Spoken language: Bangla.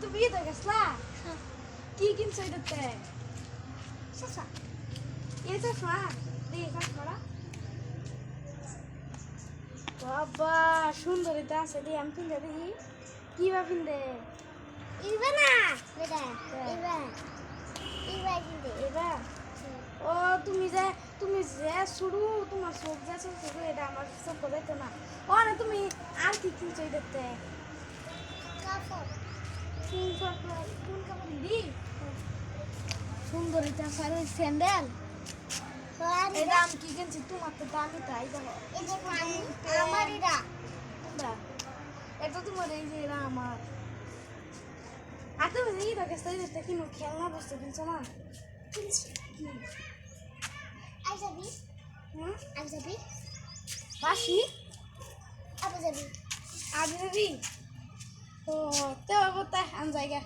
তুমি তো গেছলা কি কিনছো এটাতে চশমা এই চশমা দেখি চশমাটা বাবা সুন্দর এটা আছে দি আমি পিন্দে দেখি কি বা পিন্দে ইবা না বেটা ইবা ইবা কিন্তু এবার ও তুমি যে শুরু তোমার চোখ যে শুরু এটা আমার চোখ দেখতো না ও না তুমি আর কি কিনছো এটাতে কাপড় কোন কাপড় দিদি সুন্দর এটা আছে আর ওই স্যান্ডেল এই দাম কি কিনছি তোমার তো দামি তাই দেখো এই যে আমার এটা কোনটা এটা তোমার এই যে এরা আমার আর তুমি যে এটা গেছে এটা কিনো খেলনা বস্তু কিনছো না কিনছি কি আই যাবি হুম আই যাবি বাসি আবু যাবি আবি ও তো বাবা তা আন জায়গা